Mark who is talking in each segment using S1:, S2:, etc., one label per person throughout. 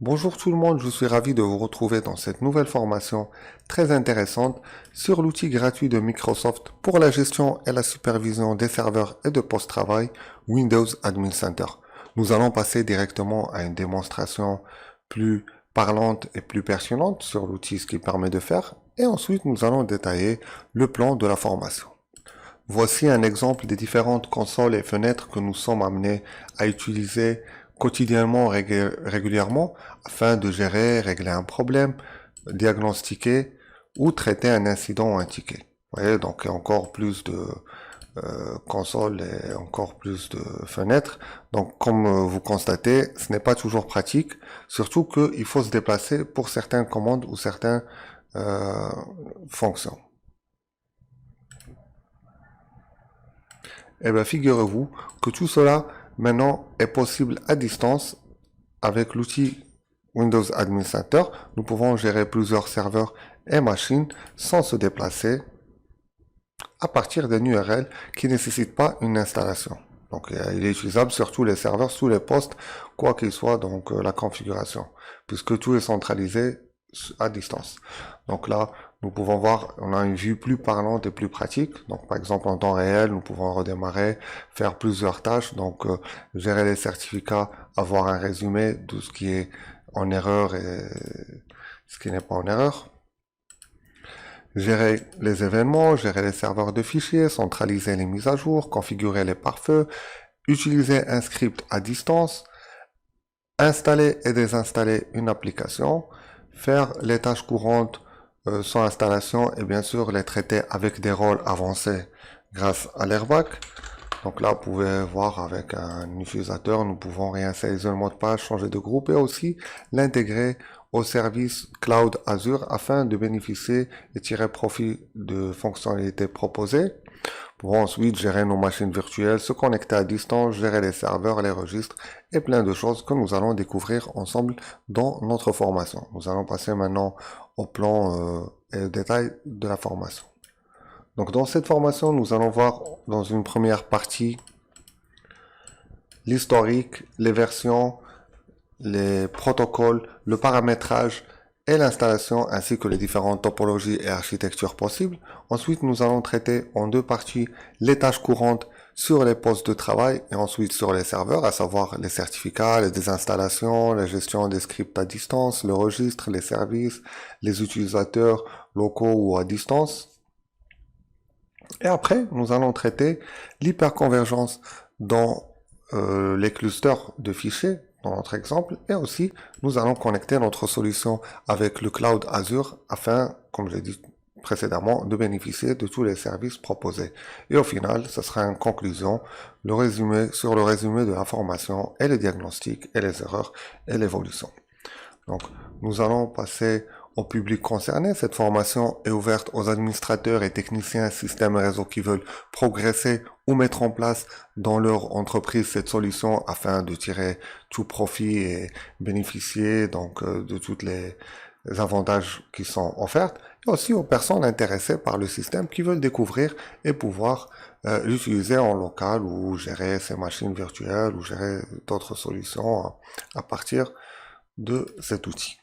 S1: Bonjour tout le monde, je suis ravi de vous retrouver dans cette nouvelle formation très intéressante sur l'outil gratuit de Microsoft pour la gestion et la supervision des serveurs et de post-travail Windows Admin Center. Nous allons passer directement à une démonstration plus parlante et plus pertinente sur l'outil, ce qu'il permet de faire, et ensuite nous allons détailler le plan de la formation. Voici un exemple des différentes consoles et fenêtres que nous sommes amenés à utiliser quotidiennement, régulièrement, afin de gérer, régler un problème, diagnostiquer ou traiter un incident ou un ticket. Vous voyez, donc il y a encore plus de consoles et encore plus de fenêtres. Donc comme vous constatez, ce n'est pas toujours pratique, surtout qu'il faut se déplacer pour certaines commandes ou certaines fonctions. Eh bien, figurez-vous que tout cela maintenant est possible à distance avec l'outil Windows Admin Center. Nous pouvons gérer plusieurs serveurs et machines sans se déplacer à partir d'un URL qui ne nécessite pas une installation. Donc, il est utilisable sur tous les serveurs, tous les postes, quoi qu'il soit donc la configuration, puisque tout est centralisé à distance. Donc là, nous pouvons voir, on a une vue plus parlante et plus pratique. Donc par exemple en temps réel, nous pouvons redémarrer, faire plusieurs tâches, donc gérer les certificats, avoir un résumé de ce qui est en erreur et ce qui n'est pas en erreur. Gérer les événements, gérer les serveurs de fichiers, centraliser les mises à jour, configurer les pare-feux, utiliser un script à distance, installer et désinstaller une application, faire les tâches courantes sans installation et bien sûr les traiter avec des rôles avancés grâce à l'airbag. Donc là, vous pouvez voir avec un utilisateur, nous pouvons réinsérer le mot de passe, changer de groupe et aussi l'intégrer au service Cloud Azure afin de bénéficier et tirer profit de fonctionnalités proposées. Pour ensuite gérer nos machines virtuelles, se connecter à distance, gérer les serveurs, les registres et plein de choses que nous allons découvrir ensemble dans notre formation. Nous allons passer maintenant au plan et au détail de la formation. Donc dans cette formation, nous allons voir dans une première partie l'historique, les versions, les protocoles, le paramétrage et l'installation ainsi que les différentes topologies et architectures possibles. Ensuite, nous allons traiter en deux parties les tâches courantes sur les postes de travail et ensuite sur les serveurs, à savoir les certificats, les désinstallations, la gestion des scripts à distance, le registre, les services, les utilisateurs locaux ou à distance. Et après, nous allons traiter l'hyperconvergence dans les clusters de fichiers, dans notre exemple, et aussi nous allons connecter notre solution avec le Cloud Azure afin, comme j'ai dit précédemment, de bénéficier de tous les services proposés. Et au final, ce sera une conclusion, le résumé sur le résumé de l'information et les diagnostics et les erreurs et l'évolution. Donc, nous allons passer au public concerné. Cette formation est ouverte aux administrateurs et techniciens système et réseau qui veulent progresser ou mettre en place dans leur entreprise cette solution afin de tirer tout profit et bénéficier donc de tous les avantages qui sont offerts, et aussi aux personnes intéressées par le système qui veulent découvrir et pouvoir l'utiliser en local ou gérer ces machines virtuelles ou gérer d'autres solutions à partir de cet outil.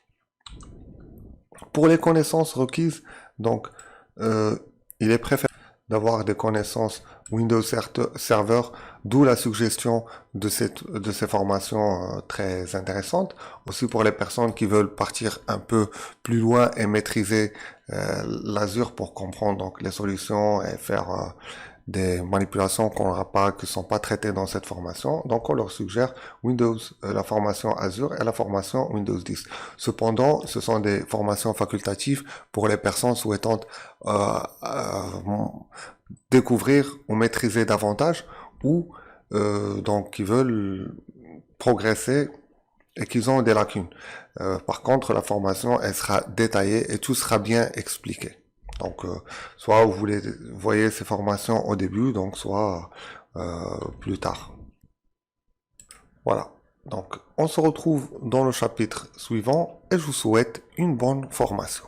S1: Pour les connaissances requises, donc, il est préférable d'avoir des connaissances Windows Server, d'où la suggestion de ces formations très intéressantes. Aussi pour les personnes qui veulent partir un peu plus loin et maîtriser l'Azure pour comprendre donc les solutions et faire des manipulations qu'on n'aura pas, qui ne sont pas traitées dans cette formation. Donc on leur suggère Windows, la formation Azure et la formation Windows 10. Cependant, ce sont des formations facultatives pour les personnes souhaitant découvrir ou maîtriser davantage ou donc qui veulent progresser et qu'ils ont des lacunes. Par contre, la formation, elle sera détaillée et tout sera bien expliqué. Donc, soit vous voyez ces formations au début, donc soit plus tard. Voilà. Donc, on se retrouve dans le chapitre suivant et je vous souhaite une bonne formation.